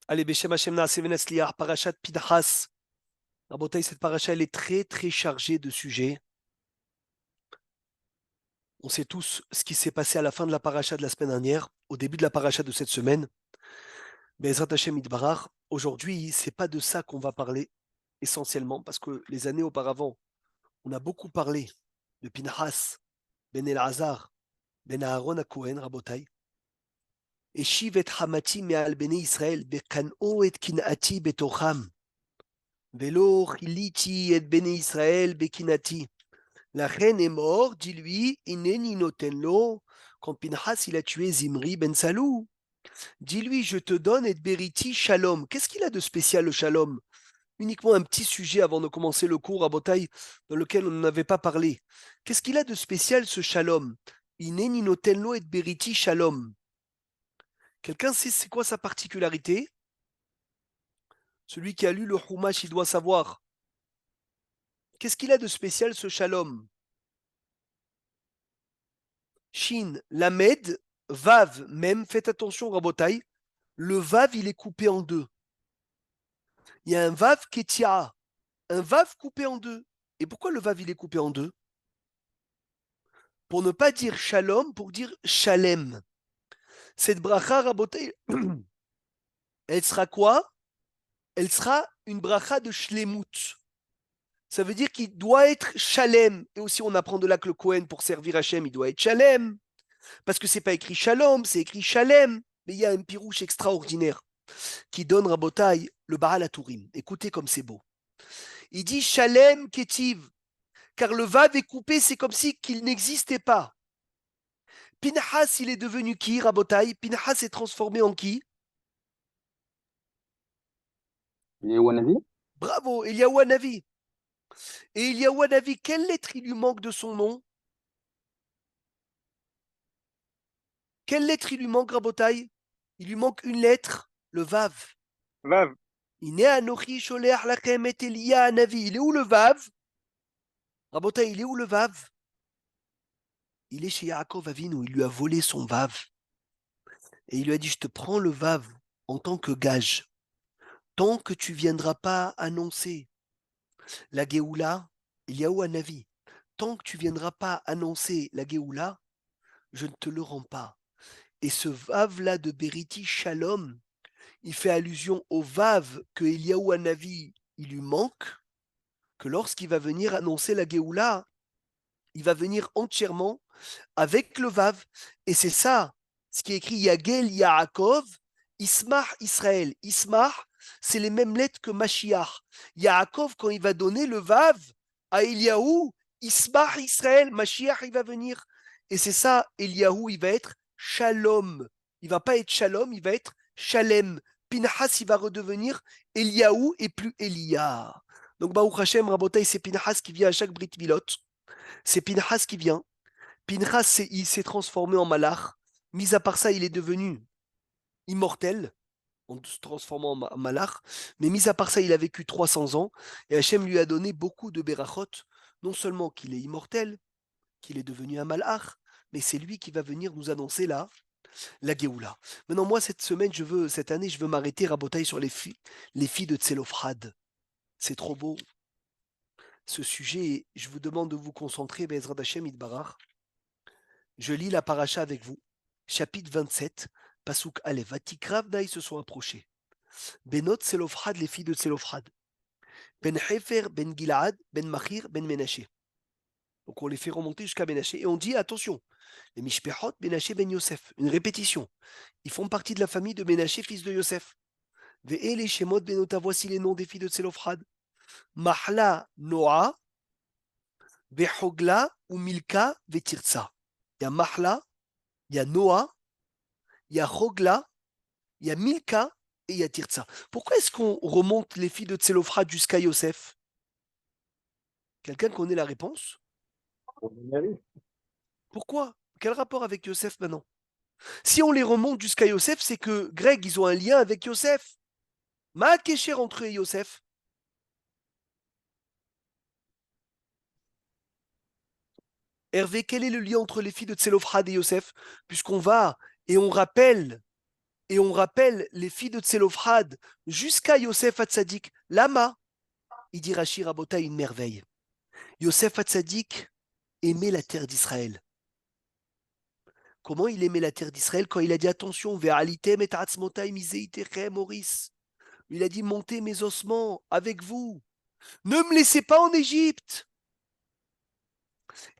Allez, Beshem Hashem Naaseh Venetzliach, Parashat Pinchas. Rabotai, cette paracha, elle est très, très chargée de sujets. On sait tous ce qui s'est passé à la fin de la paracha de la semaine dernière, au début de la paracha de cette semaine. Be'ezrat Hashem Idbarach. Aujourd'hui, c'est pas de ça qu'on va parler essentiellement, parce que les années auparavant, on a beaucoup parlé de Pinchas, Ben Elazar, Ben Aaron HaKohen, Rabotai. Et Shiv et Hamati me'al Bnei Israël, Bekan'o et Kinati betocham. Velo chiliti et Bnei Israël bekinati. La reine est morte, dis-lui, ineni notenlo. Quand Pinchas il a tué Zimri ben Salou, dis-lui, je te donne et beriti shalom. Qu'est-ce qu'il a de spécial le shalom? Uniquement un petit sujet avant de commencer le cours à Botaï dans lequel on n'avait pas parlé. Qu'est-ce qu'il a de spécial ce shalom? Ineni notenlo et beriti shalom. Quelqu'un sait c'est quoi sa particularité? Celui qui a lu le Chumash, il doit savoir. Qu'est-ce qu'il a de spécial ce shalom? Shin, Lamed, Vav, même, faites attention, Rabotai, le Vav, il est coupé en deux. Il y a un Vav Ketia, un Vav coupé en deux. Et pourquoi le Vav, il est coupé en deux? Pour ne pas dire Shalom, pour dire Shalem. Cette bracha, Rabotai, elle sera quoi? Elle sera une bracha de Shlemut. Ça veut dire qu'il doit être Shalem. Et aussi, on apprend de là que le Kohen, pour servir Hachem, il doit être Shalem. Parce que c'est pas écrit Shalom, c'est écrit Shalem. Mais il y a un pirouche extraordinaire qui donne Rabotai le Baal HaTurim. Écoutez comme c'est beau. Il dit Shalem Ketiv, car le Vav est coupé, c'est comme si qu'il n'existait pas. Pinchas, il est devenu qui, Rabotai? Pinchas est transformé en qui? Eliyahu Bravo, Eliyahu Hanavi. Et Eliyahu Hanavi, quelle lettre il lui manque de son nom? Quelle lettre il lui manque, Rabotai? Il lui manque une lettre, le Vav. Vav. Il est Anochi Sholeach Lachem et Eliyahu Hanavi. Il est où le Vav? Rabotai, il est où le Vav? Il est chez Yaakov Avinu, il lui a volé son Vav. Et il lui a dit, je te prends le Vav en tant que gage. Tant que tu viendras pas annoncer la Géoula, Eliyahu Hanavi, tant que tu viendras pas annoncer la Géoula, je ne te le rends pas. Et ce Vav-là de Beriti Shalom, il fait allusion au Vav que Eliyahu Hanavi, il lui manque, que lorsqu'il va venir annoncer la Géoula, il va venir entièrement avec le Vav. Et c'est ça, ce qui est écrit Yagel Yaakov, Ismach Israël. Ismach, c'est les mêmes lettres que Mashiach. Yaakov, quand il va donner le Vav à Eliyahu, Ismach Israël, Mashiach, il va venir. Et c'est ça, Eliyahu, il va être Shalom. Il va pas être Shalom, il va être Shalem. Pinchas, il va redevenir Eliyahu et plus Elia. Donc, Baruch Hashem, Rabotai, c'est Pinchas qui vient à chaque Brit Milot. C'est Pinchas qui vient. Pinchas, il s'est transformé en malach. Mis à part ça, il est devenu immortel en se transformant en malach. Mais mis à part ça, il a vécu 300 ans. Et Hachem lui a donné beaucoup de berachot. Non seulement qu'il est immortel, qu'il est devenu un malach, mais c'est lui qui va venir nous annoncer la Géoula. Maintenant, moi, cette année, je veux m'arrêter, rabotailler sur les filles de Tselophrad. C'est trop beau. Ce sujet, je vous demande de vous concentrer, Bezrat Hachem Idbarach. Je lis la paracha avec vous. Chapitre 27, Pasuk Aleph. Vatikrav Naï se sont approchés. Benot Tselophrad, les filles de Tselophrad. Ben Hefer, Ben Gilad, Ben Machir, Ben Menaché. Donc on les fait remonter jusqu'à Menaché. Et on dit, attention, les Mishpechot, Menaché, Ben Yosef. Une répétition. Ils font partie de la famille de Menaché, fils de Yosef. Ve'e les Shemot Benota, voici les noms des filles de Tselophrad. Mahla, Noah, Ve'hogla, ou Milka, Ve'tirtsa. Il y a Mahla, il y a Noah, il y a Hogla, il y a Milka et il y a Tirtsa. Pourquoi est-ce qu'on remonte les filles de Tselophrad jusqu'à Yosef? Quelqu'un connaît la réponse? Pourquoi? Quel rapport avec Yosef maintenant? Si on les remonte jusqu'à Yosef, c'est que Greg, ils ont un lien avec Yosef. Ma Kesher entre eux et Yosef. Hervé, quel est le lien entre les filles de Tselophrad et Yosef? Puisqu'on va et on rappelle Et on rappelle les filles de Tselophrad jusqu'à Yosef Hatzadik. Lama, il dit Rashi Rabota une merveille. Yosef Hatzadik aimait la terre d'Israël. Comment il aimait la terre d'Israël quand il a dit attention, Ve'alitem et atzmotaim izeitechem Maurice. Il a dit montez mes ossements avec vous. Ne me laissez pas en Égypte.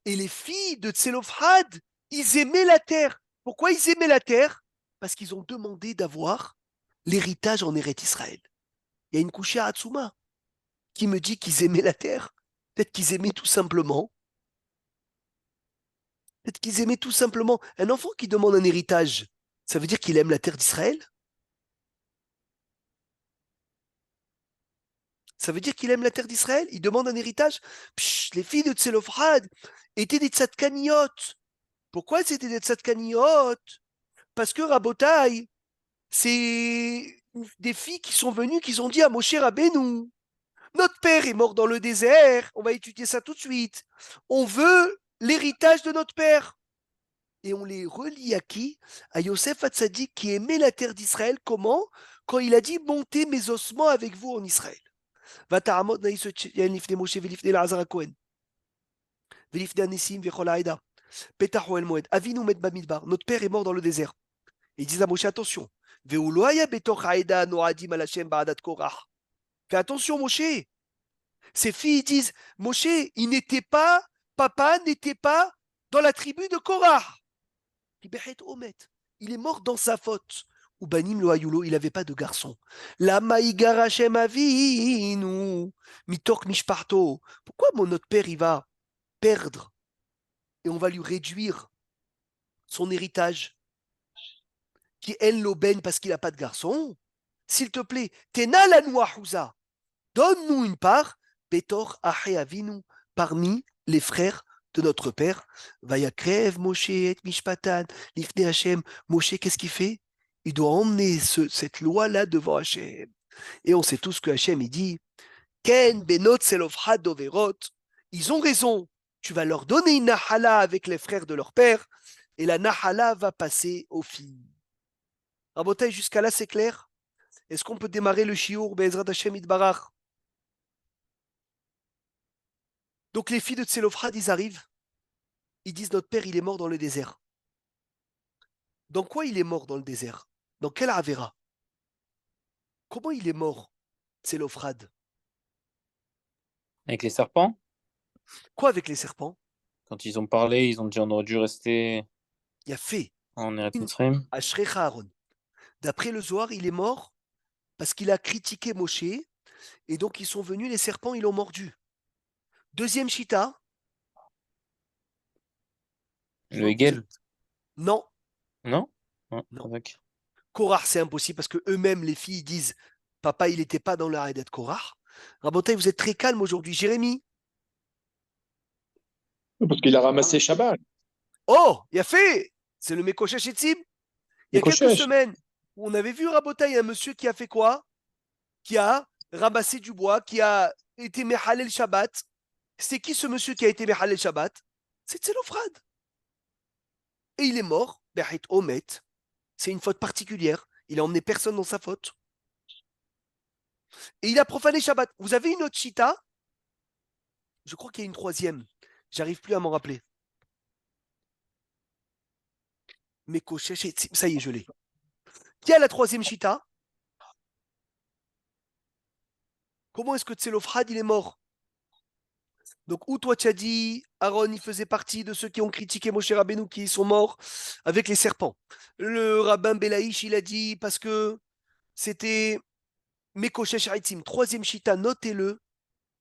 Et les filles de Tselophrad, ils aimaient la terre. Pourquoi ils aimaient la terre? Parce qu'ils ont demandé d'avoir l'héritage en Eretz Israël. Il y a une couchée à Hatsuma qui me dit qu'ils aimaient la terre. Peut-être qu'ils aimaient tout simplement. Peut-être qu'ils aimaient tout simplement. Un enfant qui demande un héritage, ça veut dire qu'il aime la terre d'Israël? Ça veut dire qu'il aime la terre d'Israël? Il demande un héritage? Psh, les filles de Tselophrad étaient des tzadkaniotes. Pourquoi c'était des tzadkaniotes? Parce que Rabotai, c'est des filles qui sont venues, qui ont dit à Moshe Rabbeinu, notre père est mort dans le désert, on va étudier ça tout de suite. On veut l'héritage de notre père. Et on les relie à qui? À Yosef Hatzadik qui aimait la terre d'Israël. Comment? Quand il a dit montez mes ossements avec vous en Israël. ותעמוד נאי ציין לפני משה ולפני אלעזר הכהן ולפני הניסים וכל העדה. פתח אוהל מועד. אבינו מת במדבר, notre père est mort dans le désert. Et ils disent à Moshe attention. והוא לא היה בתוך העדה הנועדים על השם בעדת קורח. Fais attention Moshe. Ces filles disent Moshe, il n'était pas, papa n'était pas dans la tribu de Korah. Il est mort dans sa faute. Ou Banim lo Ayulo, il n'avait pas de garçon. Lama Igar Hashem Avinu, Mitok Mishparto. Pourquoi notre père, il va perdre et on va lui réduire son héritage qui est l'aubaine parce qu'il n'a pas de garçon? S'il te plaît, Tena la Nouahouza, donne-nous une part, Betor Ahe Avinu, parmi les frères de notre père. Vayakrev Moshe et Mishpatan, Lifne Hashem. Moshe, qu'est-ce qu'il fait? Il doit emmener cette loi-là devant Hashem. Et on sait tous que Hashem, il dit Ken benot selofhad doverot. Ils ont raison. Tu vas leur donner une nahala avec les frères de leur père, et la nahala va passer aux filles. Rabotai, jusqu'à là, c'est clair? Est-ce qu'on peut démarrer le shiur Be'ezrat Hashem Itbarach? Donc les filles de Tselophrad, ils arrivent, ils disent notre père, il est mort dans le désert. Dans quoi il est mort dans le désert? Dans quelle Avera? Comment il est mort, Tselophrad? Avec les serpents, Quoi avec les serpents? quand ils ont parlé, ils ont dit on aurait dû rester Il a fait en Eretz une Mitzrayim. Ashrecha Aaron. D'après le Zohar, il est mort parce qu'il a critiqué Moshe, et donc ils sont venus, les serpents, ils l'ont mordu. Deuxième Shita. Le Hegel, Non, non? Ouais, non. avec. Korah, c'est impossible parce que eux-mêmes, les filles, disent papa, il n'était pas dans la d'être Korah. Rabotai, vous êtes très calme aujourd'hui. Jérémie? Parce qu'il a ramassé Shabbat. Oh, il a fait! C'est le Mekoshesh Etzim. Il y a quelques Mekoshesh. semaines, on avait vu Rabotai, un monsieur qui a fait quoi? Qui a ramassé du bois, qui a été Mehalel Shabbat. C'est qui ce monsieur qui a été Mehalel Shabbat? C'est Tselophrad. Et il est mort, Behit Omet. C'est une faute particulière. Il a emmené personne dans sa faute. Et il a profané Shabbat. Vous avez une autre chita? Je crois qu'il y a une troisième. J'arrive plus à m'en rappeler. Mekoshesh Etzim. Ça y est, je l'ai. Qui a la troisième chita? Comment est-ce que Tselophrad, il est mort? Donc, où toi tu as dit, Aaron, il faisait partie de ceux qui ont critiqué Moshe Rabbeinu, qui sont morts avec les serpents. Le rabbin Belaïch, il a dit, parce que c'était Mekoshesh Haitzim. Troisième chita, notez-le,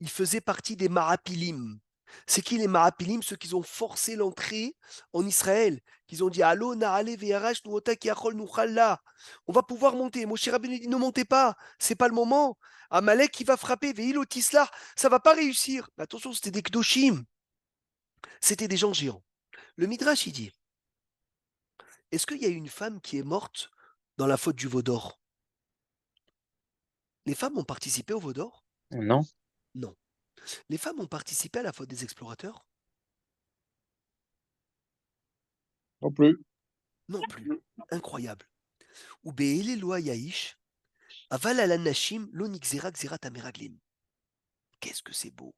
il faisait partie des Marapilim. C'est qui les Marapilim? Ceux qui ont forcé l'entrée en Israël, qui ont dit, Allo, Naale, Veyarash, Nuota, Kiachol, Nuchalla. On va pouvoir monter. Moshe Rabbeinu dit, ne montez pas, c'est pas le moment. Amalek qui va frapper, Veilo Tislar, ça va pas réussir. Mais attention, c'était des Kdoshim. C'était des gens géants. Le Midrash, il dit, est-ce qu'il y a une femme qui est morte dans la faute du veau d'or? Les femmes ont participé au veau d'or? Non? Non. Les femmes ont participé à la faute des explorateurs? Non plus. Non plus. Incroyable. Ou be'ele lo ya'ish, aval ala nashim lo nigzera gzerat ameraglim. Qu'est-ce que c'est beau.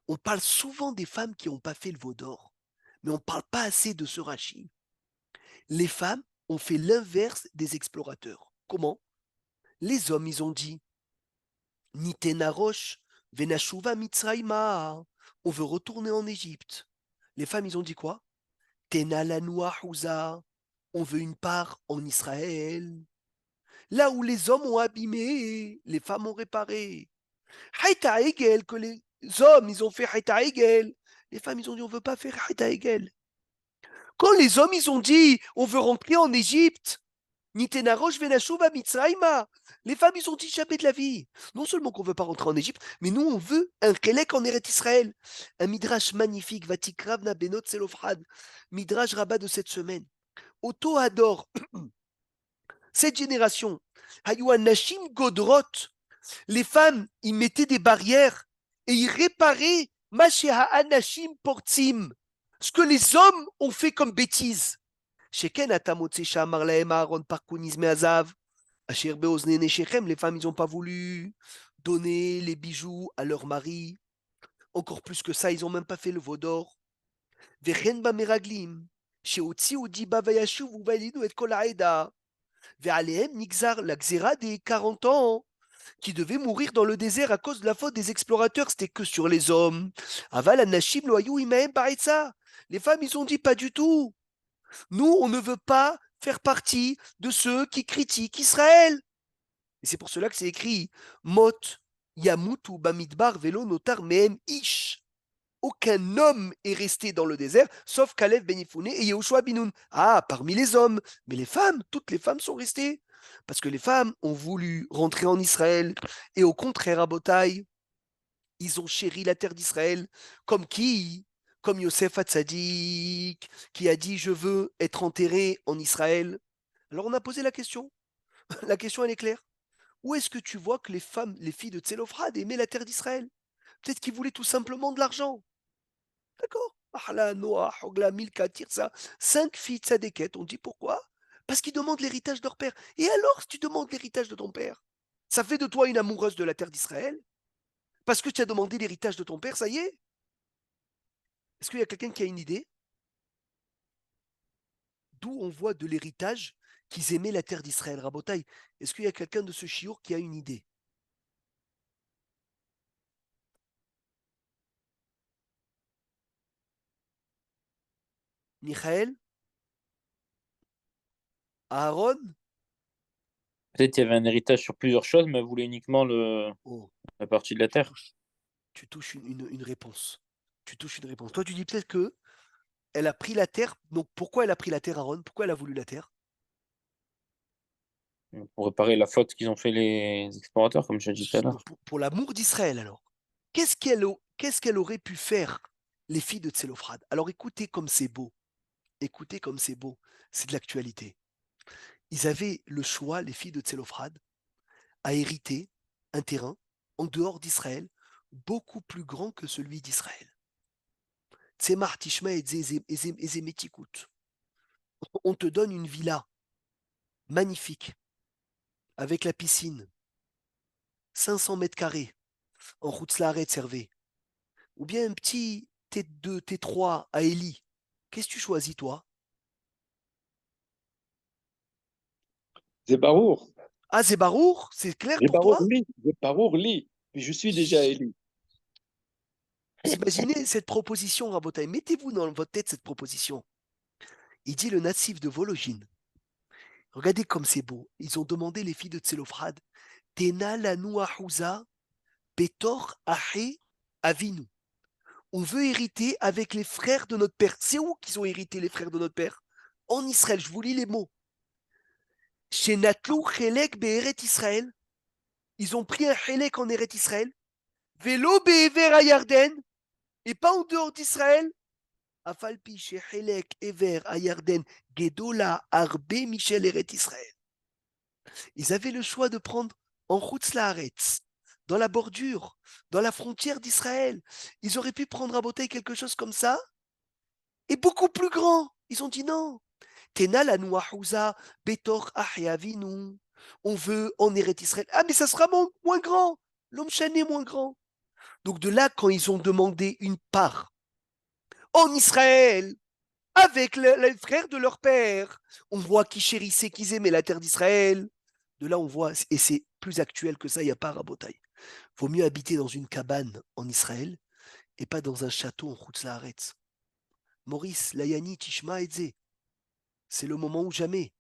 On parle souvent des femmes qui n'ont pas fait le veau d'or, mais on ne parle pas assez de ce Rashi. Les femmes ont fait l'inverse des explorateurs. Comment? Les hommes, ils ont dit Nitena rosh, venashuva mitzrayma. On veut retourner en Égypte. Les femmes, ils ont dit quoi? Tena lanu ahuza. On veut une part en Israël. Là où les hommes ont abîmé, les femmes ont réparé. Haïta Egel, que les hommes, ils ont fait Haïta Egel. Les femmes, ils ont dit, on ne veut pas faire Haïta Egel. Quand les hommes, ils ont dit, on veut rentrer en Égypte, Nitenarosh venashuva mitzrayma. Les femmes, ils ont dit jamais de la vie. Non seulement qu'on ne veut pas rentrer en Égypte, mais nous, on veut un Kélek en Eretz Israël. Un midrash magnifique, Vatikravna benot selofrad. Midrash rabat de cette semaine. Otto adore cette génération. Hayou Nashim Godrot. Les femmes, ils mettaient des barrières et ils réparaient Mashéha Anashim Portsim. Ce que les hommes ont fait comme bêtise. Sheken atamotse shamar lahem Aaron parkuniz meazav. Asher beozne neshechem, les femmes, ils n'ont pas voulu donner les bijoux à leur mari. Encore plus que ça, ils n'ont même pas fait le veau d'or. Vechen bameraglim. Sheotzi udiba vayashuv uvailidu et kol haeda. Ve'alehem nigzar la gzera des 40 ans qui devaient mourir dans le désert à cause de la faute des explorateurs, c'était que sur les hommes. Aval anashim lo hayu imahem baritza. Les femmes, ils ont dit pas du tout. Nous, on ne veut pas faire partie de ceux qui critiquent Israël. Et c'est pour cela que c'est écrit Mot yamutu bamidbar velo notar mehem ish. Aucun homme est resté dans le désert, sauf Caleb ben Yefouné et Yehoshua bin Nun. Ah, parmi les hommes. Mais les femmes, toutes les femmes sont restées. Parce que les femmes ont voulu rentrer en Israël. Et au contraire, à Botaï, ils ont chéri la terre d'Israël. Comme qui? Comme Yosef Hatzadik, qui a dit « Je veux être enterré en Israël ». Alors on a posé la question. La question, elle est claire. Où est-ce que tu vois que les femmes, les filles de Tselophrad aimaient la terre d'Israël? Peut-être qu'ils voulaient tout simplement de l'argent. D'accord? Ahla, Noah, Hogla, Milka, Tirsa, 5 filles de Sadeket. On dit pourquoi? Parce qu'ils demandent l'héritage de leur père. Et alors, si tu demandes l'héritage de ton père, ça fait de toi une amoureuse de la terre d'Israël? Parce que tu as demandé l'héritage de ton père, ça y est? Est-ce qu'il y a quelqu'un qui a une idée? D'où on voit de l'héritage qu'ils aimaient la terre d'Israël, Rabotaï. Est-ce qu'il y a quelqu'un de ce chiour qui a une idée? Michael? Aaron? Peut-être qu'il y avait un héritage sur plusieurs choses, mais elle voulait uniquement Oh, la partie de la terre. tu touches une réponse. Tu touches une réponse. Toi, tu dis peut-être que elle a pris la terre. Donc, pourquoi elle a pris la terre, Aaron? Pourquoi elle a voulu la terre? Pour réparer la faute qu'ils ont fait les explorateurs, comme je l'ai dit tout à l'heure. Pour l'amour d'Israël, alors. Qu'est-ce qu'elle aurait pu faire, les filles de Tselophrad? Alors, écoutez comme c'est beau. Écoutez comme c'est beau. C'est de l'actualité. Ils avaient le choix, les filles de Tselophrad, à hériter un terrain en dehors d'Israël, beaucoup plus grand que celui d'Israël. Tzemar Tishma et Zemetikut. On te donne une villa magnifique, avec la piscine, 500 mètres carrés, en Routslaret Servé, ou bien un petit T2, T3 à Eli. Qu'est-ce que tu choisis, toi? Zebarour. Ah, c'est Barour? C'est clair pour Zebarour toi? lit. Zebarour lit. Mais je suis déjà élu. Vous imaginez cette proposition, Rabotai. Mettez-vous dans votre tête cette proposition. Il dit le natif de Vologine. Regardez comme c'est beau. Ils ont demandé les filles de Tselophrad. Tena lanu ahuza, petor ahe avinu. On veut hériter avec les frères de notre père. C'est où qu'ils ont hérité les frères de notre père? En Israël. Je vous lis les mots. Chez Natlou Chelek Be'eret Israël. Ils ont pris un Chelek en Eret Israël. Vélo Be'ever à Yarden. Et pas en dehors d'Israël. Afalpi chez Chelek Ever à Yarden. Gedola Arbe Michel Eret Israël. Ils avaient le choix de prendre en Chutz Laaretz, dans la bordure, dans la frontière d'Israël. Ils auraient pu prendre à Botaï quelque chose comme ça, et beaucoup plus grand. Ils ont dit non. Tena lanu ahouza, betor ahyavinu. On veut en Eret Israël. Ah, mais ça sera moins grand. L'homme chané moins grand. Donc de là, quand ils ont demandé une part en Israël, avec les frères de leur père, on voit qu'ils chérissaient, qu'ils aimaient la terre d'Israël. De là, on voit, et c'est plus actuel que ça, il n'y a pas Rabotaï. Vaut mieux habiter dans une cabane en Israël et pas dans un château en Chutz Laaretz. Maurice, Layani, Tishma, Edze, c'est le moment ou jamais.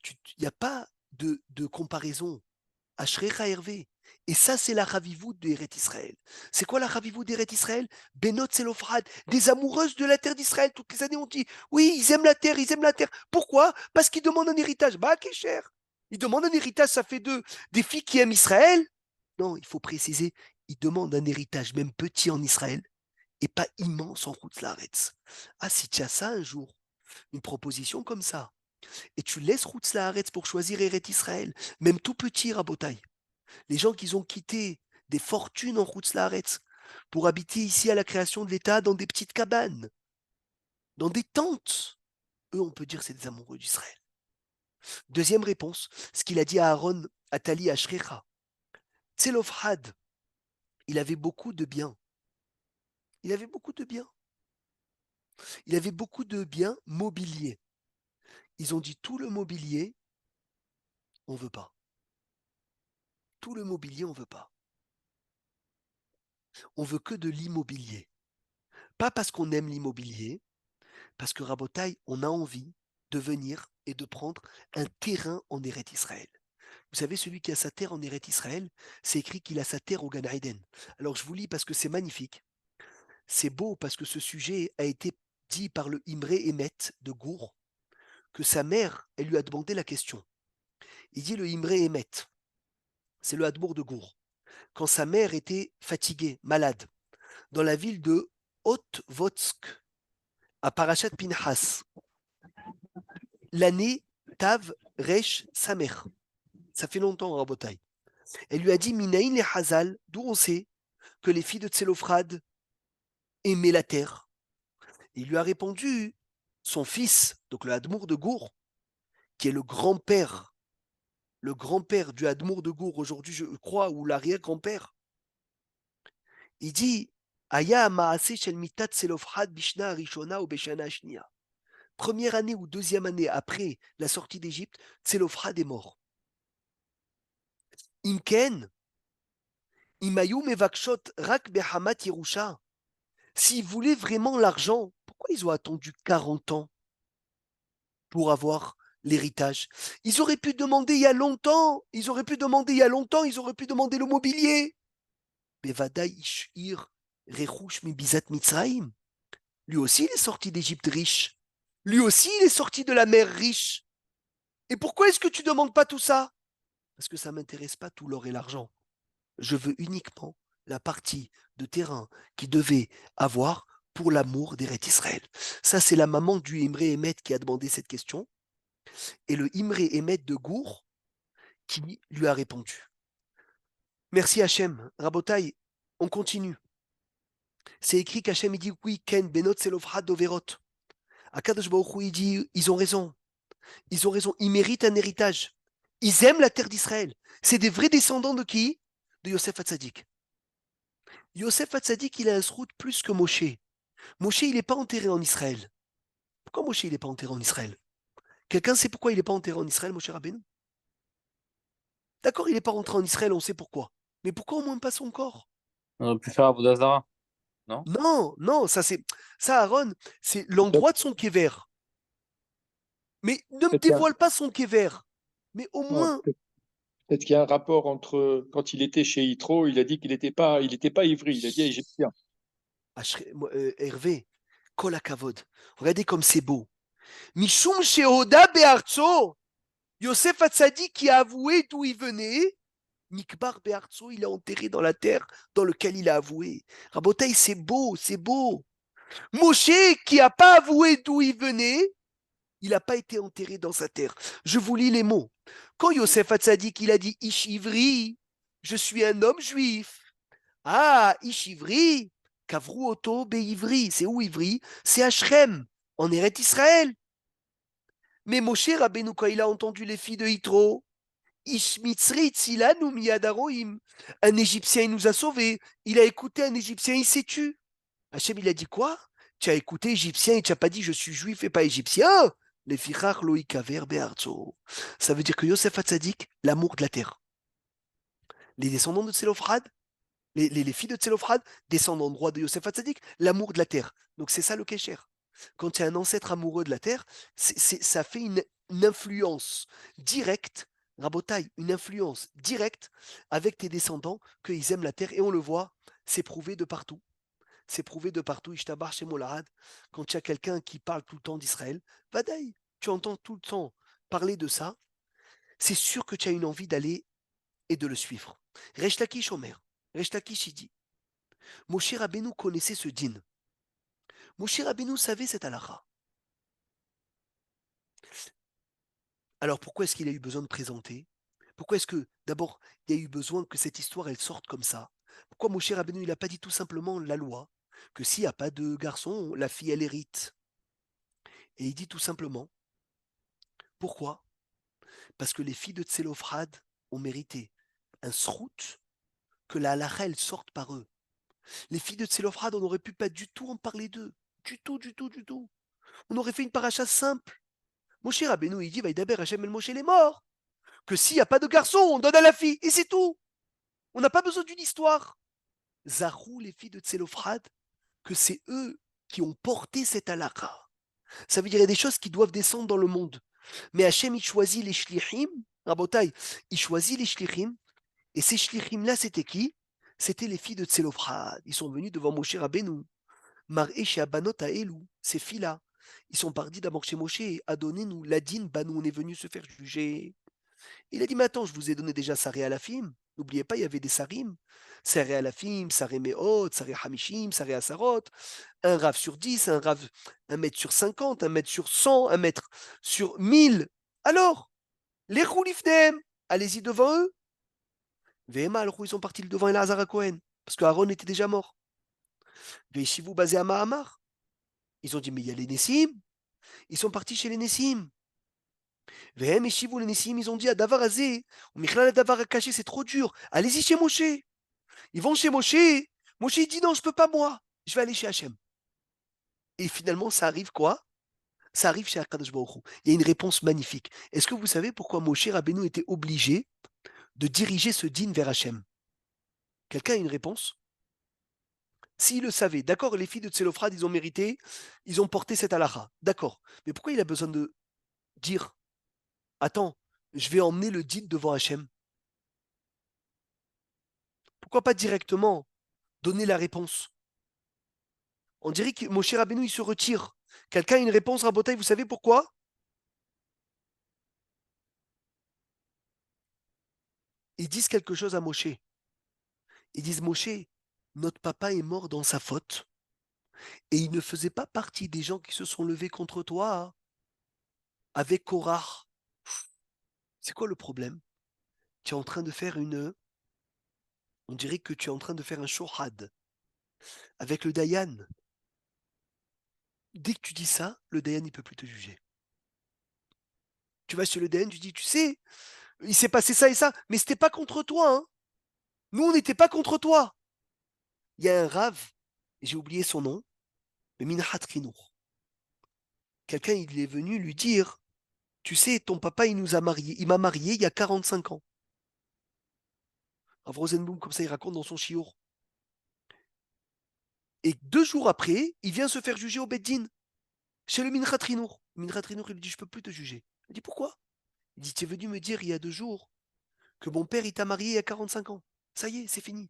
Il n'y a pas de comparaison. Ashrecha Hervé. Et ça, c'est la Ravivou d'Eret Israël. C'est quoi la Ravivou d'Eret Israël? Benot Zelofrad, des amoureuses de la terre d'Israël. Toutes les années, on dit, oui, ils aiment la terre, ils aiment la terre. Pourquoi? Parce qu'ils demandent un héritage. Bah, qui est cher. Ils demandent un héritage, ça fait des filles qui aiment Israël. Non, il faut préciser, ils demandent un héritage, même petit en Israël, et pas immense en Chutz Laaretz. Ah, si tu as ça un jour, une proposition comme ça, et tu laisses Chutz Laaretz pour choisir Eret Israël, même tout petit, Rabotaï. Les gens qui ont quitté des fortunes en Chutz Laaretz pour habiter ici à la création de l'État dans des petites cabanes, dans des tentes, eux, on peut dire c'est des amoureux d'Israël. Deuxième réponse, ce qu'il a dit à Aaron, à Tali, à Shrecha. Tselofhad, il avait beaucoup de biens. Il avait beaucoup de biens. Il avait beaucoup de biens mobiliers. Ils ont dit tout le mobilier, on ne veut pas. Tout le mobilier, on ne veut pas. On veut que de l'immobilier. Pas parce qu'on aime l'immobilier, parce que Rabotaï, on a envie de venir et de prendre un terrain en Eret Israël. Vous savez, celui qui a sa terre en Eret Israël, c'est écrit qu'il a sa terre au Gan Eden. Alors je vous lis parce que c'est magnifique. C'est beau parce que ce sujet a été dit par le Imre Emet de Gour, que sa mère, elle lui a demandé la question. Il dit le Imre Emet, c'est le Hadmour de Gour, quand sa mère était fatiguée, malade, dans la ville de Otvotsk, à Parashat Pinhas, l'année Tav Resh Samer. Ça fait longtemps, Rabotai. Elle lui a dit Minaïn et Hazal, d'où on sait que les filles de Tselophrad aimaient la terre. Il lui a répondu son fils, donc le Hadmour de Gour, qui est le grand-père du Hadmour de Gour, aujourd'hui, je crois, ou l'arrière-grand-père. Il dit Aya Maase Shel Mitat Tselophrad Bishna Rishona ou Beshana Shnia. Première année ou deuxième année après la sortie d'Égypte, Tselophrad est mort. Imken, Imayu Mevakshot Rak Behamat Yerusha. S'ils voulaient vraiment l'argent, pourquoi ils ont attendu 40 ans pour avoir l'héritage? Ils auraient pu demander il y a longtemps, ils auraient pu demander le mobilier. Bevadaï Ishir Rechush Mibizat Mitzraïm. Lui aussi, il est sorti d'Égypte riche. Lui aussi, il est sorti de la mer riche. Et pourquoi est-ce que tu ne demandes pas tout ça? Parce que ça ne m'intéresse pas tout l'or et l'argent. Je veux uniquement la partie de terrain qu'il devait avoir pour l'amour d'Eret Israël. Ça, c'est la maman du Imre Emet qui a demandé cette question, et le Imre Emet de Gour qui lui a répondu. Merci Hachem. Rabotai, on continue. C'est écrit qu'Hachem il dit oui, Ken, Benot, Selofrad, Doverot. Akadosh Baruch Hu, il dit ils ont raison. Ils ont raison. Ils méritent un héritage. Ils aiment la terre d'Israël. C'est des vrais descendants de qui? De Yosef Hatzadik. Yosef Hatzadik, il a un srout plus que Moshe. Moshe, il n'est pas enterré en Israël. Pourquoi Moshe, il n'est pas enterré en Israël? Quelqu'un sait pourquoi il n'est pas enterré en Israël, Moshe Rabbeinu? D'accord, il n'est pas rentré en Israël, on sait pourquoi. Mais pourquoi au moins pas son corps? On aurait pu faire Avodazara, non? Non, non, ça, Aaron, c'est l'endroit de son kéver. Mais ne me Peut-être qu'il y a- dévoile pas son kéver. Mais au non, moins, peut-être qu'il y a un rapport entre quand il était chez Yitro, il a dit il était pas ivri, il a dit égyptien. Hervé, Kol HaKavod. Regardez comme c'est beau. Mishum Shehoda Be'artso. Yosef Hatzadik qui a avoué d'où il venait. Nikbar Be'artso, il est enterré dans la terre dans laquelle il a avoué. Rabotaï, c'est beau, c'est beau. Moshe qui n'a pas avoué d'où il venait, il n'a pas été enterré dans sa terre. Je vous lis les mots. Quand Yosef Hatzadik, il a dit Ish Ivri, je suis un homme juif. Ah, Ish Ivri, Kavru Oto Be'ivri. C'est où Ivri? C'est Ashrem, en Eret Israël. Mais Moshe Rabbeinu, quand il a entendu les filles de Yitro, Ish Mitzri Tzilanu Miyad Haroim, un Égyptien, il nous a sauvés. Il a écouté un Égyptien, il s'est tu. Hachem, il a dit quoi? Tu as écouté Égyptien et tu n'as pas dit je suis juif et pas égyptien? Les fichach loïkaver be'arzo. Ça veut dire que Yosef Hatzadik, l'amour de la terre. Les descendants de Tselophrad, les filles de Tselophrad, descendants droits de Yosef Hatzadik, l'amour de la terre. Donc c'est ça le kécher. Quand tu as un ancêtre amoureux de la terre, ça fait une influence directe, Rabotaille, une influence directe avec tes descendants qu'ils aiment la terre et on le voit, c'est prouvé de partout. C'est prouvé de partout, Ishtabar chez Molahad, quand tu as quelqu'un qui parle tout le temps d'Israël, Vadaï, tu entends tout le temps parler de ça, c'est sûr que tu as une envie d'aller et de le suivre. Resh Lakish Omer, Resh Lakish il dit, Moshe Rabbeinu connaissait ce din. Moshe Rabbeinu savait cette halakha. Alors pourquoi est-ce qu'il a eu besoin de présenter? Pourquoi est-ce que, d'abord, il y a eu besoin que cette histoire, elle sorte comme ça? Pourquoi Moshe Rabbeinu, il n'a pas dit tout simplement la loi, que s'il n'y a pas de garçon, la fille, elle hérite? Et il dit tout simplement, pourquoi? Parce que les filles de Tselophrad ont mérité un srout, que la halakha, elle sorte par eux. Les filles de Tselophrad, on n'aurait pu pas du tout en parler d'eux. Du tout, du tout, du tout. On aurait fait une paracha simple. Moshe Rabbeinu, il dit, Vaïdaber Hachem el Moshe, il est mort. Que s'il n'y a pas de garçon, on donne à la fille, et c'est tout. On n'a pas besoin d'une histoire. Zarou, les filles de Tselophrad, que c'est eux qui ont porté cette halakha. Ça veut dire qu'il y a des choses qui doivent descendre dans le monde. Mais Hachem, il choisit les shlichim, Rabotai, il choisit les shlichim, et ces shlichim-là, c'était qui? C'était les filles de Tselophrad. Ils sont venus devant Moshe Rabbeinu. Mar'e chez Abanot à Elou, ces filles-là. Ils sont partis d'abord chez Moshe, Adonnez-nous, Ladin, Banou, on est venu se faire juger. Il a dit, mais attends, je vous ai donné déjà Saré à la film. N'oubliez pas, il y avait des Sarim. Saré à la film, Saré Meot, Saré Hamishim, Saré Asarot. Un rave sur 10, un rave 1 mètre sur 50, 1 mètre sur 100, 1 mètre sur 1000. Alors, les Khoulifnem, allez-y devant eux. Vema, alors ils sont partis devant Elazar à Cohen, parce qu'Aaron était déjà mort. Veshivu basé à Mahamar. Ils ont dit, mais il y a les Nessim. Ils sont partis chez les Nessim. Vehem et Shivu, les Nessim, ils ont dit à Davar Azé, ou Michlal Davar à cacher, c'est trop dur. Allez-y chez Moshe. Ils vont chez Moshe. Moshe il dit non, je peux pas moi. Je vais aller chez Hachem. Et finalement, ça arrive quoi? Ça arrive chez Akadosh Baruch Hu. Il y a une réponse magnifique. Est-ce que vous savez pourquoi Moshe Rabbeinu était obligé de diriger ce dîne vers Hachem? Quelqu'un a une réponse? S'il le savait, d'accord, les filles de Tselophrad, ils ont mérité, ils ont porté cette halakha. D'accord. Mais pourquoi il a besoin de dire, attends, je vais emmener le dîne devant Hachem? Pourquoi pas directement donner la réponse? On dirait que Moshe Rabbeinu, il se retire. Quelqu'un a une réponse, Rabotai, vous savez pourquoi? Ils disent quelque chose à Moshe. Ils disent, Moshe, notre papa est mort dans sa faute et il ne faisait pas partie des gens qui se sont levés contre toi hein, avec Korach. C'est quoi le problème? Tu es en train de faire on dirait que tu es en train de faire un shohad avec le Dayan. Dès que tu dis ça, le Dayan, il ne peut plus te juger. Tu vas chez le Dayan, tu dis, tu sais, il s'est passé ça et ça, mais c'était pas contre toi. Hein. Nous, on n'était pas contre toi. Il y a un Rav, j'ai oublié son nom, le Minhat Khinour. Quelqu'un, il est venu lui dire, tu sais, ton papa, il m'a marié il y a 45 ans. Rav Rosenblum, comme ça, il raconte dans son chiour. Et 2 jours après, il vient se faire juger au Beddin, chez le Minhat Khinour. Le Minhat Khinour, il lui dit, je peux plus te juger. Il dit, pourquoi? Il dit, tu es venu me dire il y a 2 jours que mon père, il t'a marié il y a 45 ans. Ça y est, c'est fini.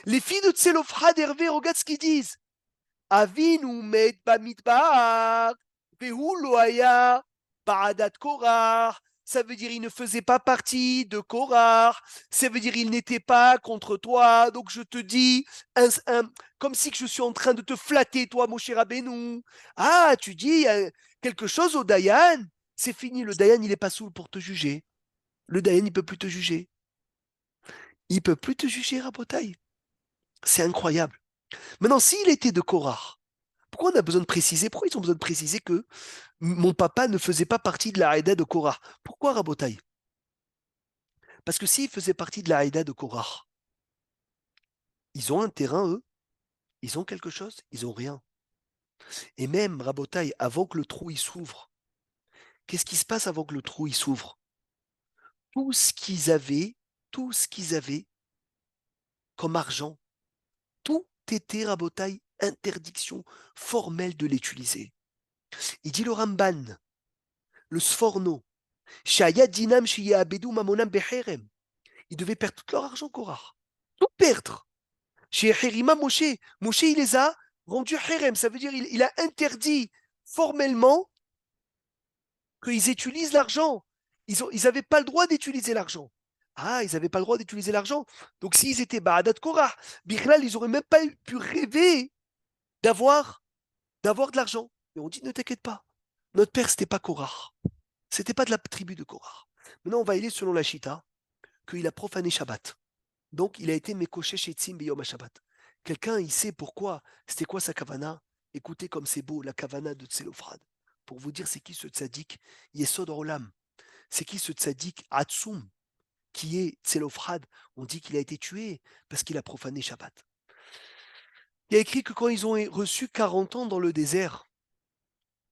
Les filles de Tselophrad Hervé, regarde ce qu'ils disent. Avinu met bamidbar, vehu lo haya ba'adat Korach. Ça veut dire il ne faisait pas partie de Korach. Ça veut dire il n'était pas contre toi. Donc je te dis, comme si que je suis en train de te flatter, toi, mon cher Rabbeinu. Ah, tu dis quelque chose au Dayan. C'est fini, le Dayan, il n'est pas saoul pour te juger. Le Dayan, il ne peut plus te juger. Il ne peut plus te juger, Rabotai. C'est incroyable. Maintenant, s'il était de Korach, Pourquoi on a besoin de préciser? Pourquoi ils ont besoin de préciser que mon papa ne faisait pas partie de la Haïda de Korah? Pourquoi Rabotaï? Parce que s'il faisait partie de la Haïda de Korah, ils ont un terrain, eux? Ils ont quelque chose? Ils ont rien. Et même, Rabotaï, avant que le trou il s'ouvre, qu'est-ce qui se passe avant que le trou il s'ouvre? Tout ce qu'ils avaient comme argent, tout était, Rabotaï, interdiction formelle de l'utiliser. Il dit le Ramban, le Sforno, Shaya dinam shiya abedu mamonam beherem. Ils devaient perdre tout leur argent, Korah. Tout perdre. Chez Herima Moshe, Moshe, il les a rendus Herem. Ça veut dire il a interdit formellement qu'ils utilisent l'argent. Ils n'avaient pas le droit d'utiliser l'argent. Ah, ils n'avaient pas le droit d'utiliser l'argent. Donc s'ils étaient Ba'adat Korah, Bichlal, ils n'auraient même pas pu rêver d'avoir de l'argent. Et on dit, ne t'inquiète pas. Notre père, c'était pas Korah. C'était pas de la tribu de Korah. Maintenant, on va aller selon la Shita, qu'il a profané Shabbat. Donc, il a été Mekoché Shetzim Beyom Shabbat. Quelqu'un, il sait pourquoi. C'était quoi sa kavana? Écoutez comme c'est beau, la kavana de Tselofrad. Pour vous dire, c'est qui ce tzaddik Yesod Olam. C'est qui ce tzaddik Atsum qui est Tselofrad? On dit qu'il a été tué parce qu'il a profané Shabbat. Il y a écrit que quand ils ont reçu 40 ans dans le désert,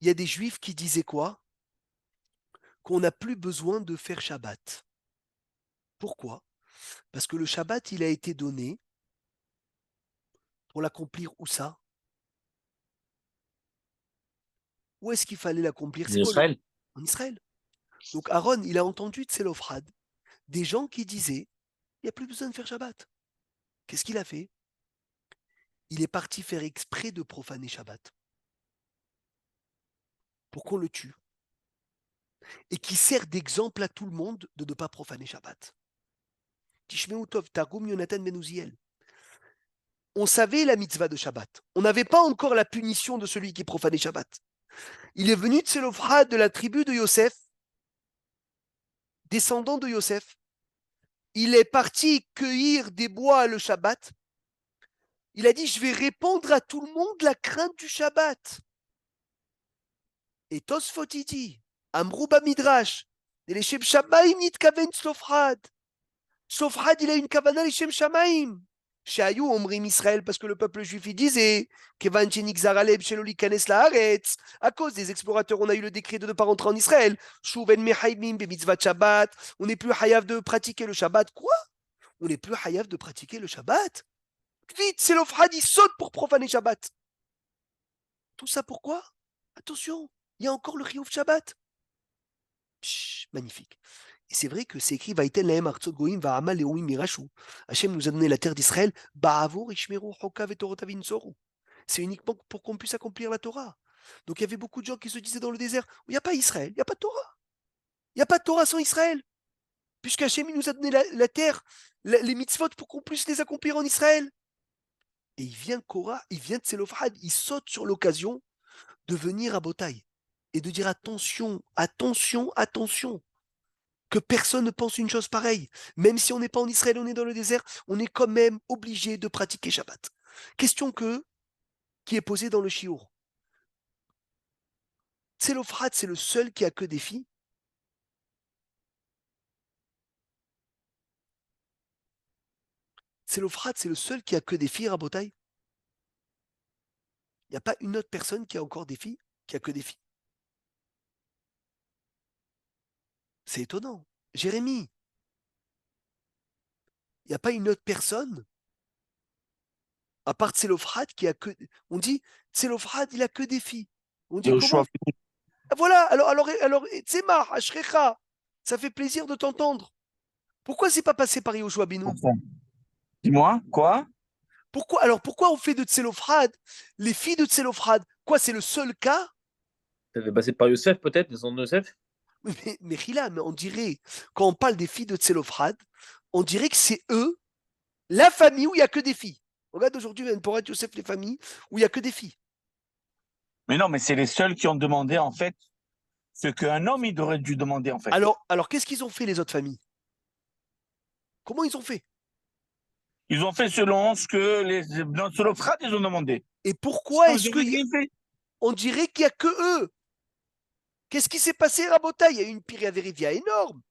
il y a des juifs qui disaient quoi? Qu'on n'a plus besoin de faire Shabbat. Pourquoi? Parce que le Shabbat, il a été donné pour l'accomplir où ça? Où est-ce qu'il fallait l'accomplir? En Israël. En Israël. Donc Aaron, il a entendu Tselofrad, des gens qui disaient, il n'y a plus besoin de faire Shabbat. Qu'est-ce qu'il a fait? Il est parti faire exprès de profaner Shabbat. Pour qu'on le tue. Et qui sert d'exemple à tout le monde de ne pas profaner Shabbat. Tishmeu Tov, Targum Yonatan Ben Uziel. On savait la mitzvah de Shabbat. On n'avait pas encore la punition de celui qui profanait Shabbat. Il est venu Tselofrad de la tribu de Yosef, descendant de Yosef. Il est parti cueillir des bois le Shabbat. Il a dit, je vais répandre à tout le monde la crainte du Shabbat. Et Tosfot dit, Amrou Midrash, Leshem Shamaim nitkaven Tzlofrad. Tzlofrad, il a une kavana Leshem Shamaim. Shayu Omrim Israël, parce que le peuple juif, il disait, Kevan Chenik Zaraleb Sheloli Kanes Laaretz. À cause des explorateurs, on a eu le décret de ne pas rentrer en Israël. Shuven Mehaimim Bemitzvat Shabbat. On n'est plus hayav de pratiquer le Shabbat. Quoi? On n'est plus hayav de pratiquer le Shabbat? Vite, Tzlofrad, il saute pour profaner Shabbat. Tout ça pourquoi? Attention, il y a encore le Chiyuv Shabbat. Psh, magnifique. Et c'est vrai que c'est écrit Vaïten lahem artzot goïm va'amal le'oim mirashu. Hachem nous a donné la terre d'Israël. Ba'avor ishmeru chokav et torot avinsoru. C'est uniquement pour qu'on puisse accomplir la Torah. Donc il y avait beaucoup de gens qui se disaient dans le désert, il n'y a pas Israël, il n'y a pas de Torah. Il n'y a pas de Torah sans Israël. Puisque Hachem nous a donné la terre, les mitzvot pour qu'on puisse les accomplir en Israël. Et il vient Korah, il vient de Tselofrad, il saute sur l'occasion de venir à Botaï et de dire attention, attention, attention, que personne ne pense une chose pareille. Même si on n'est pas en Israël, on est dans le désert, on est quand même obligé de pratiquer Shabbat. Question qui est posée dans le Shiur. Tselofrad, c'est le seul qui a que des filles. Tselofrad, c'est le seul qui a que des filles, Rabotai. Il n'y a pas une autre personne qui a encore des filles, qui a que des filles. C'est étonnant. Jérémie, il n'y a pas une autre personne, à part Tselofrad, qui a que. On dit, Tselofrad, il a que des filles. On dit comment? Voilà, alors, Tzemar, Ashrecha, ça fait plaisir de t'entendre. Pourquoi c'est pas passé par Yoshua Binu? Dis-moi, quoi? Pourquoi on fait de Tselofrad les filles de Tselofrad? Quoi, c'est le seul cas? Ça fait passer par Youssef, peut-être, les sons de Youssef? Mais on dirait, quand on parle des filles de Tselofrad, on dirait que c'est eux, la famille où il n'y a que des filles. Regarde aujourd'hui, pour être Youssef, les familles où il n'y a que des filles. Mais non, mais c'est les seuls qui ont demandé, en fait, ce qu'un homme, il aurait dû demander, en fait. Alors qu'est-ce qu'ils ont fait, les autres familles? Comment ils ont fait? Ils ont fait selon ce que les Tzolofrat, ils ont demandé. Et pourquoi est-ce Ils ont rien fait. qu'on dirait qu'il n'y a que eux? Qu'est-ce qui s'est passé, Rabotaï? Il y a eu une Piria Verivia énorme.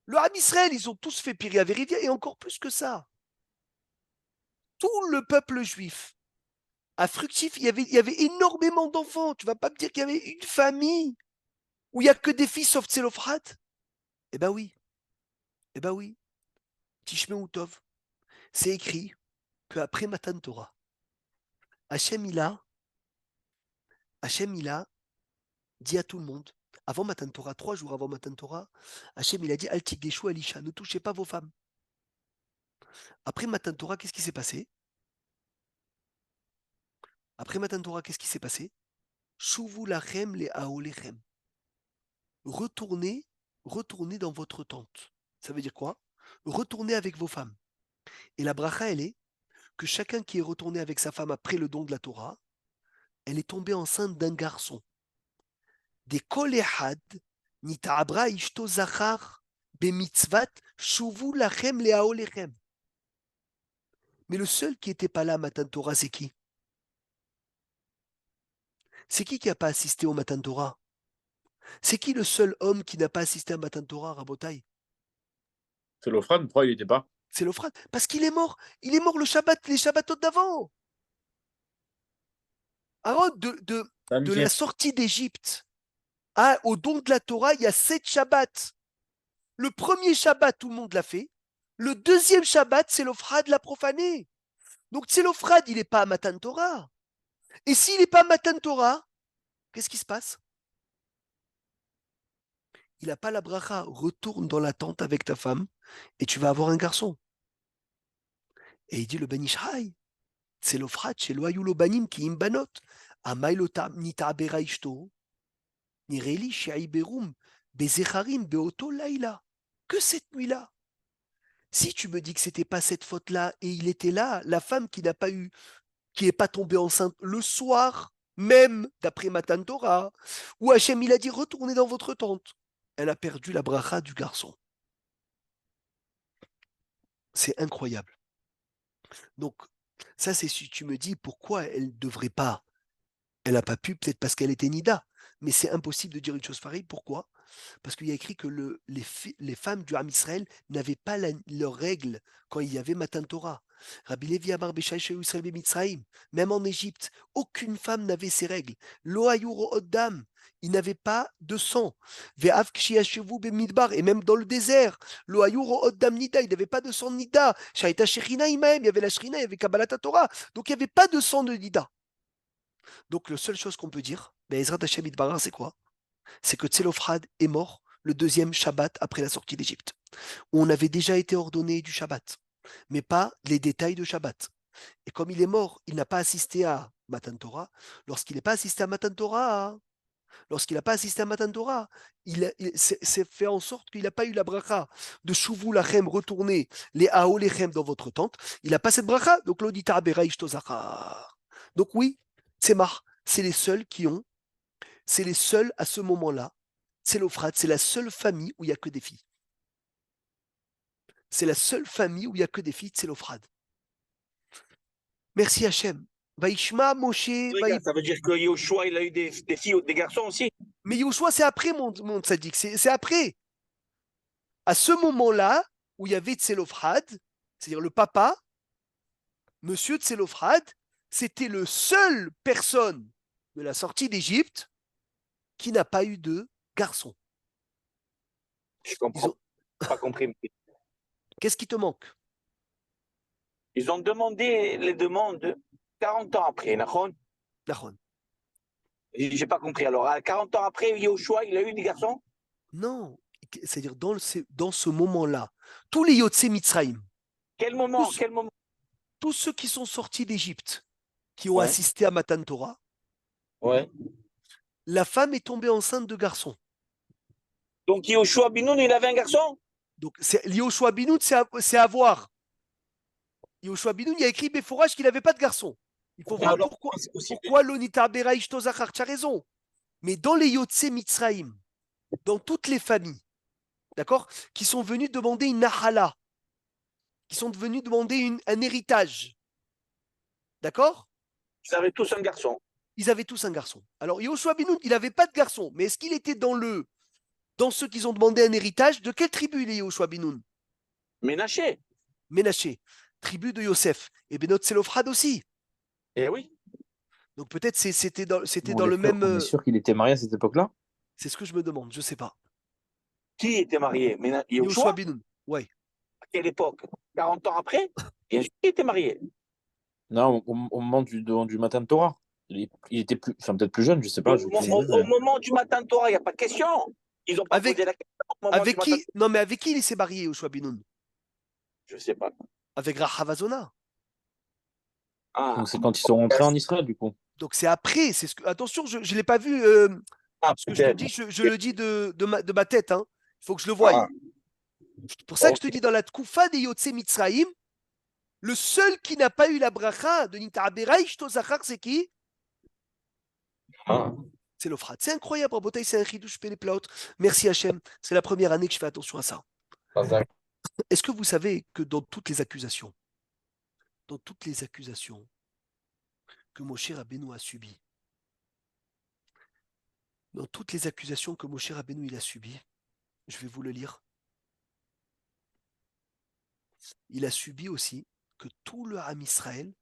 Le Ham Israël, ils ont tous fait Piria Verivia et encore plus que ça. Tout le peuple juif a fructifié. Il y avait énormément d'enfants. Tu ne vas pas me dire qu'il y avait une famille où il n'y a que des filles sauf Tselofrat? Eh ben oui. Eh ben oui. Tishmeou Tov. C'est écrit qu'après Matan Torah, Hachem il a dit à tout le monde, avant Matan Torah, 3 jours avant Matan Torah, Hachem il a dit Al Tigeshu Alisha, ne touchez pas vos femmes. Après Matan Torah, qu'est-ce qui s'est passé? Après Matan Torah, qu'est-ce qui s'est passé? Shuvu lachem le aolechem. Retournez dans votre tente. Ça veut dire quoi? Retournez avec vos femmes. Et la bracha, elle est que chacun qui est retourné avec sa femme après le don de la Torah, elle est tombée enceinte d'un garçon. Des kol ehad nita'abra ishto zachar bemitzvat shuvu lachem le aolechem. Mais le seul qui n'était pas là à Matan Torah, c'est qui? C'est qui n'a pas assisté au Matan Torah? C'est qui le seul homme qui n'a pas assisté à Matan Torah, Rabotai? Tzolofrat, pourquoi il n'était pas? C'est l'Ophrad. Parce qu'il est mort. Il est mort le Shabbat, les Shabbatot d'avant. Aaron, de la sortie d'Égypte au don de la Torah, il y a 7 Shabbats. Le premier Shabbat, tout le monde l'a fait. Le deuxième Shabbat, c'est l'Ophrad l'a profané. Donc c'est l'Ophrad, il n'est pas à Matan Torah. Et s'il n'est pas à Matan Torah, qu'est-ce qui se passe? Il n'a pas la bracha. Retourne dans la tente avec ta femme et tu vas avoir un garçon. Et il dit le Ben Ishraï, c'est l'Ophrad chez Loayulo Banim qui imbanot. Amailota nitabera ishto. Nireli shiaiberum bezecharim beoto laila. Que cette nuit-là. Si tu me dis que c'était pas cette faute-là et il était là, la femme qui n'a pas eu, qui n'est pas tombée enceinte le soir même d'après Matan Torah, où Hachem il a dit retournez dans votre tente, elle a perdu la bracha du garçon. C'est incroyable. Donc ça c'est si tu me dis pourquoi elle ne devrait pas. Elle n'a pas pu, peut-être parce qu'elle était Nida. Mais c'est impossible de dire une chose pareille. Pourquoi? Parce qu'il y a écrit que les femmes du Ham Israël n'avaient pas leurs règles quand il y avait Matan Torah. Rabbi Levi Amar Beshaï Sheu Israël Bemitzraïm, même en Égypte, aucune femme n'avait ces règles. Lo Ayuro Oddam, il n'avait pas de sang. Ve'av Kshiashevu Bemidbar, et même dans le désert, Lo Ayuro Oddam Nida, il n'avait pas de sang de Nida. Shaita Shechina Imaem, il y avait la Shrina, il y avait Kabbalat Torah. Donc il n'y avait pas de sang de Nida. Donc la seule chose qu'on peut dire, Ezrat Hashem Itbarach, c'est quoi? C'est que Tselophrad est mort le deuxième Shabbat après la sortie d'Égypte, où on avait déjà été ordonné du Shabbat, mais pas les détails de Shabbat. Et comme il est mort, il n'a pas assisté à Matan Torah. Lorsqu'il n'a pas assisté à Matan Torah, il s'est fait en sorte qu'il n'a pas eu la bracha de Shuvu Lachem, retourner les Aolechem dans votre tente. Il n'a pas cette bracha, donc l'Odita Beraïch Tozachar. Donc oui, c'est les seuls c'est les seuls à ce moment-là. C'est l'Ophrad, c'est la seule famille où il n'y a que des filles. C'est la seule famille où il n'y a que des filles, c'est l'Ophrad. Merci Hachem. Vaishma Moshe. Regarde, ça veut dire que Yoshua, il a eu des filles ou des garçons aussi. Mais Yoshua, c'est après mon tzaddik, c'est après. À ce moment-là, où il y avait Tselophrad, c'est-à-dire le papa, monsieur Tselophrad, c'était le seul personne de la sortie d'Égypte qui n'a pas eu de garçon. Je comprends. Pas compris. Qu'est-ce qui te manque? Ils ont demandé les demandes 40 ans après, Nahon. J'ai pas compris. Alors, à 40 ans après, Yoshua, il a eu des garçons? Non, c'est-à-dire dans ce moment-là, tous les Yotse Mitzrayim, Quel moment? tous ceux qui sont sortis d'Égypte, qui ont assisté à Matan Torah, la femme est tombée enceinte de garçons. Donc Yoshua Binoun, il avait un garçon? Donc Yoshua Binoun, c'est à voir. Yoshua Binoun, il y a écrit Beforage qu'il n'avait pas de garçon. Il faut voir pourquoi l'Onita Bera Ishto Zachar, tu as raison. Mais dans les Yotse Mitzrayim, dans toutes les familles, d'accord, qui sont venus demander une Nahala, qui sont venus demander un héritage. D'accord? Ils avaient tous un garçon. Ils avaient tous un garçon. Alors, Yoshua ben Nun, il n'avait pas de garçon, mais est-ce qu'il était dans ceux qui ont demandé un héritage? De quelle tribu il est, Yoshua ben Nun? Ménaché. Ménaché, tribu de Yosef. Et Benot Selofrad aussi. Eh oui. Donc peut-être c'était dans On le est sûr- même. On est sûr qu'il était marié à cette époque-là? C'est ce que je me demande, je sais pas. Qui était marié? Yoshua Yoshua? ben Nun, ouais. À quelle époque? 40 ans après? Bien sûr qu'il était marié. Non, au moment du matin de Torah. Il était plus, enfin, peut-être plus jeune, je sais pas. Au moment du matin de Torah, il n'y a pas de question. Ils n'ont pas Avec- posé la question au moment Avec du matin. qui? Non, mais avec qui il s'est marié, Yoshua ben Nun? Je ne sais pas. Avec Rahavazona. Ah, Donc c'est quand ils sont rentrés en Israël, du coup. Donc c'est après. C'est ce que... Attention, je ne l'ai pas vu. Ce que je te peut-être. dis, je le dis de ma tête. Hein. Il faut que je le voie. Ah, C'est pour ça que je te dis, dans la Tkoufa des Yotse Mitzraïm, le seul qui n'a pas eu la bracha de Nita'abera Ishto Zachar, c'est qui? ah. C'est l'Ofrat. C'est incroyable, Rabotai, c'est un chidouche Péléplaot. Merci Hachem. C'est la première année que je fais attention à ça. Est-ce que vous savez que dans toutes les accusations que Moshe Rabbeinu a subies, dans toutes les accusations que Moshe Rabbeinu il a subies, je vais vous le lire, il a subi aussi que tout le Ham Israël,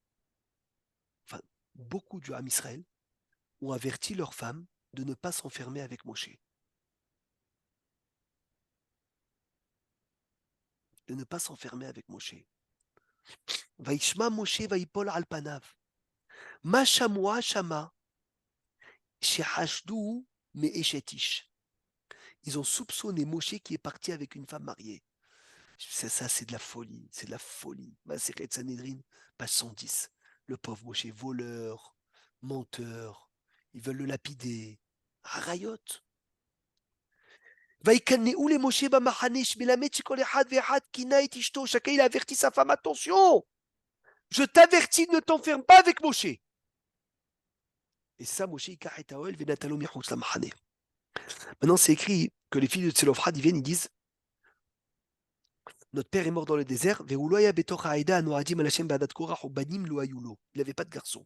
enfin beaucoup du Ham Israël, ont averti leurs femmes de ne pas s'enfermer avec Moshe. De ne pas s'enfermer avec Moshe. Vaishma Moshe vaipol al panav. Ma shamua shama. Shehashdu me eshetish. Ils ont soupçonné Moshe qui est parti avec une femme mariée. Ça, c'est de la folie. C'est de la folie. Maseret Sanhedrin, page 110. Le pauvre Moshe, voleur, menteur. Ils veulent le lapider. Harayot. Vaikaneu les Moshe bamachane shmelamet shekol echad ve'echad kina et ishto. Chacun il a averti sa femme. Attention! Je t'avertis, ne t'enferme pas avec Moshe. Et ça, Moshe yikach et haoel ve'natalo michutz lamachane. Maintenant, c'est écrit que les filles de Tselofrad, ils viennent, ils disent notre père est mort dans le désert. Il n'avait pas de garçon.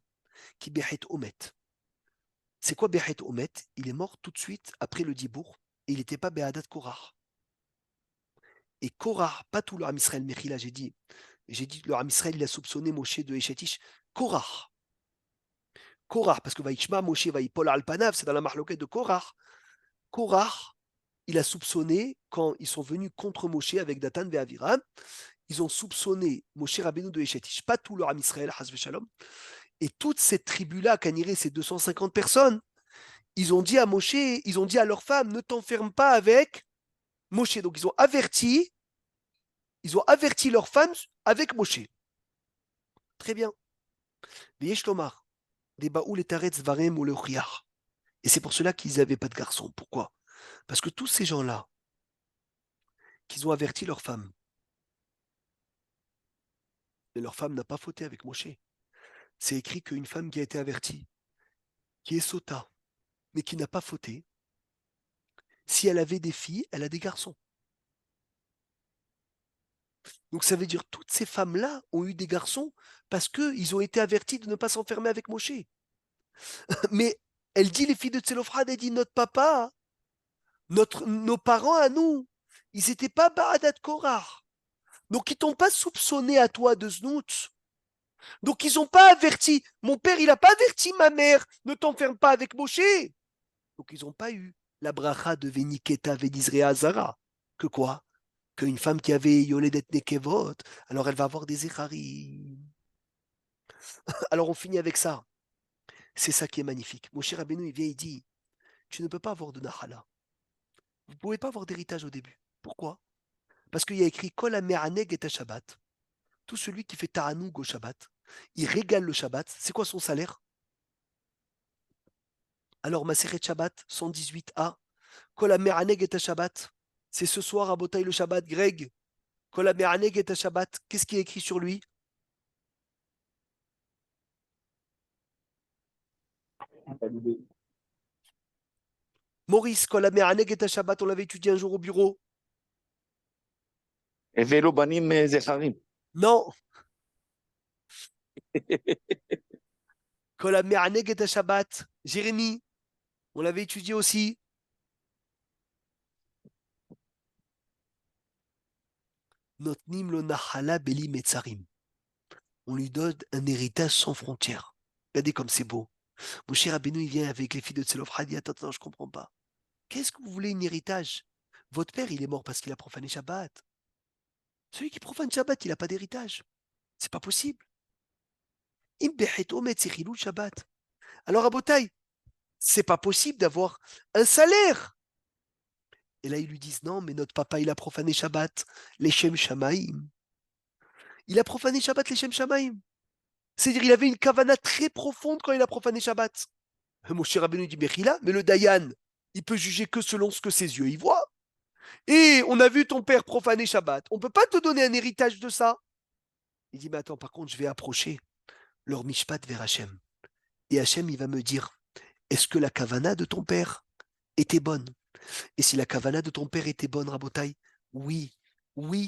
Qui Behet Omet. C'est quoi Behet Omet? Il est mort tout de suite après le Dibour et il n'était pas Behadat Korah. Et Korah, pas tout le Ham Israël, Mechila, j'ai dit le Ham Israël, il a soupçonné Moshe de Eshetish. Korah, parce que Vaïchma, Moshe, Vaïpol Alpanav, c'est dans la marloquette de Korah. Korah, il a soupçonné quand ils sont venus contre Moshe avec Datan et Aviram. Ils ont soupçonné Moshe Rabbeinu de Eshetish, pas tout le Ham Israël, Hasve Shalom. Et toute cette tribu-là, Kaniré, ces 250 personnes, ils ont dit à Moshe, ils ont dit à leur femme, ne t'enferme pas avec Moshe. Donc ils ont averti leurs femmes avec Moshe. Très bien. Et c'est pour cela qu'ils n'avaient pas de garçon. Pourquoi? Parce que tous ces gens-là, qu'ils ont averti leurs femmes, et leur femme n'a pas fauté avec Moshe. C'est écrit qu'une femme qui a été avertie, qui est sota, mais qui n'a pas fauté, si elle avait des filles, elle a des garçons. Donc ça veut dire toutes ces femmes-là ont eu des garçons parce qu'ils ont été avertis de ne pas s'enfermer avec Moshe. Mais elle dit, les filles de Tselofrad, elle dit, notre papa, nos parents à nous, ils n'étaient pas Ba'adat Korah. Donc ils t'ont pas soupçonné à toi de Znout. Donc ils n'ont pas averti. Mon père, il n'a pas averti ma mère, ne t'enferme pas avec Moshe. Donc ils n'ont pas eu la bracha de Veniketa Venizrea Azara. Que quoi? Qu'une femme qui avait Yoledet Nekevot, alors elle va avoir des Echarim. Alors on finit avec ça. C'est ça qui est magnifique. Moshe Rabbeinu, il vient, il dit, tu ne peux pas avoir de Nahala. Vous ne pouvez pas avoir d'héritage au début. Pourquoi? Parce qu'il y a écrit Kol Ame'aneg et Shabbat. Tout celui qui fait Ta'anoug au Shabbat, il régale le Shabbat. C'est quoi son salaire? Alors, Maseret Shabbat, 118a. Kol Ame'aneg et Shabbat. C'est ce soir à Botaï le Shabbat, Greg. Kol Ame'aneg et Shabbat. Qu'est-ce qui est écrit sur lui? Maurice, Kol Ame'aneg et Shabbat, on l'avait étudié un jour au bureau. Et Vélo Banim Zecharim. Non. Kol ha'me'aneg et Shabbat. Jérémie, on l'avait étudié aussi. Notnim lo nahala beli metzarim. On lui donne un héritage sans frontières. Regardez comme c'est beau. Mon cher Rabbeinu, il vient avec les filles de Tselofhad, il dit attends, je comprends pas. Qu'est-ce que vous voulez, un héritage? Votre père, il est mort parce qu'il a profané Shabbat. Celui qui profane Shabbat, il n'a pas d'héritage. C'est pas possible. Shabbat. Alors, à Botaï, c'est pas possible d'avoir un salaire. Et là, ils lui disent non, mais notre papa, il a profané Shabbat, les Shem Shamaim. Il a profané Shabbat, les Shem Shamaim. C'est-à-dire, il avait une kavana très profonde quand il a profané Shabbat. Mon cher Rabbeinu dit, mais le Dayan, il peut juger que selon ce que ses yeux y voient. Et on a vu ton père profaner Shabbat. On ne peut pas te donner un héritage de ça. Il dit, mais attends, par contre, je vais approcher leur mishpat vers Hachem. Et Hachem, il va me dire, est-ce que la kavana de ton père était bonne? Et si la kavana de ton père était bonne, Rabotai, oui,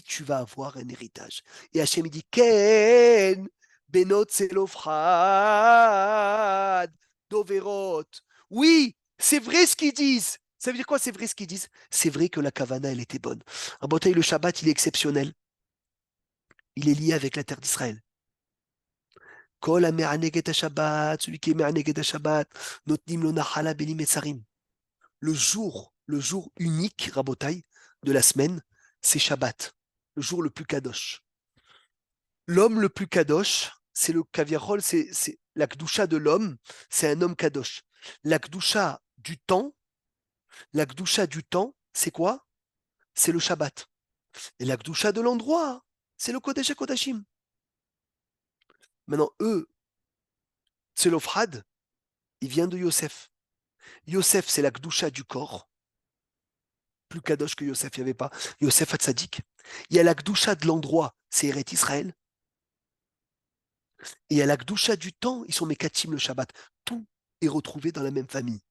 tu vas avoir un héritage. Et Hachem, il dit, Ken, Benot Selofrad, Doverot. Oui, c'est vrai ce qu'ils disent. Ça veut dire quoi, c'est vrai ce qu'ils disent? C'est vrai que la kavana, elle était bonne. Rabotai, le Shabbat, il est exceptionnel. Il est lié avec la terre d'Israël. Kol ha-me'aneg et Shabbat, celui qui est me'aneg et Shabbat, notnim lo nahala beli metzarim. Le jour unique, Rabotai, de la semaine, c'est Shabbat, le jour le plus kadosh. L'homme le plus kadosh, c'est le kaviarol, c'est la kdusha de l'homme, c'est un homme kadosh. La kdusha du temps, c'est quoi? C'est le Shabbat. Et la kdusha de l'endroit, c'est le Kodesh HaKodashim. Maintenant, eux, Tselofhad, il vient de Yosef. Yosef, c'est la kdusha du corps. Plus kadosh que Yosef, il n'y avait pas. Yosef Hatzadik. Il y a la kdusha de l'endroit, c'est Eret Israël. Et il y a la kdusha du temps, ils sont Mekatim le Shabbat. Tout est retrouvé dans la même famille.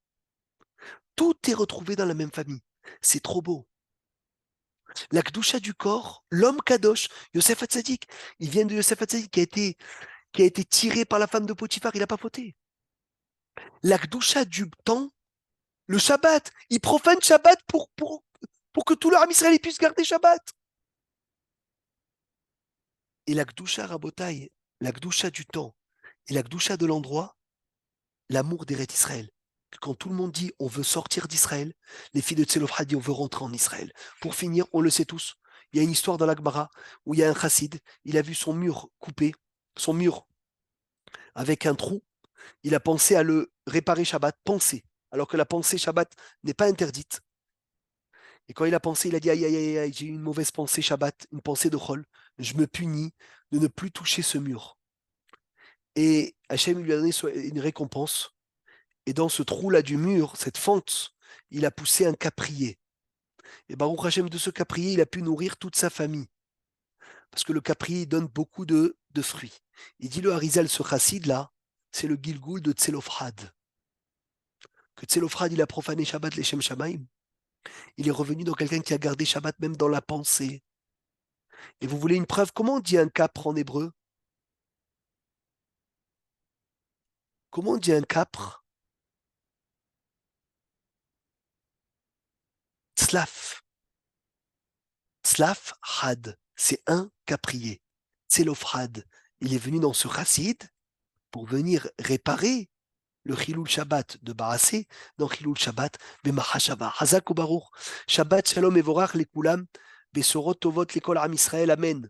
Tout est retrouvé dans la même famille. C'est trop beau. La kdusha du corps, l'homme kadosh, Yosef Hatzadik, il vient de Yosef Hatzadik qui a été tiré par la femme de Potiphar, il n'a pas fauté. La kdusha du temps, le Shabbat, il profane Shabbat pour que tout leur âme Israël puisse garder Shabbat. Et la kdusha Rabotai, la kdusha du temps et la kdusha de l'endroit, l'amour d'Eret Israël. Quand tout le monde dit on veut sortir d'Israël, les filles de Tselofhad disent on veut rentrer en Israël. Pour finir, on le sait tous, il y a une histoire dans la Gemara où il y a un chassid, il a vu son mur coupé, son mur avec un trou, il a pensé à le réparer Shabbat, alors que la pensée Shabbat n'est pas interdite. Et quand il a pensé, il a dit aïe, aïe, aïe, aïe, j'ai eu une mauvaise pensée Shabbat, une pensée de Chol, je me punis de ne plus toucher ce mur. Et Hachem lui a donné une récompense. Et dans ce trou-là du mur, cette fente, il a poussé un caprier. Et Baruch Hachem, de ce caprier, il a pu nourrir toute sa famille. Parce que le caprier, il donne beaucoup de fruits. Il dit le Harizal, ce chassid-là, c'est le Gilgul de Tselofhad. Que Tselofhad, il a profané Shabbat les Shem Shamaim. Il est revenu dans quelqu'un qui a gardé Shabbat même dans la pensée. Et vous voulez une preuve? Comment on dit un capre en hébreu? Comment on dit un capre? Tzlaf. Tzlaf had. C'est un caprier. Tselofhad. Il est venu dans ce chassid pour venir réparer le Chilul Shabbat de Barassé dans Chilul Shabbat B'Machashava. Hazak ou Baruch. Shabbat Shalom Evorach Lekulam. Besorot Tovot Lekol Am Israël. Amen.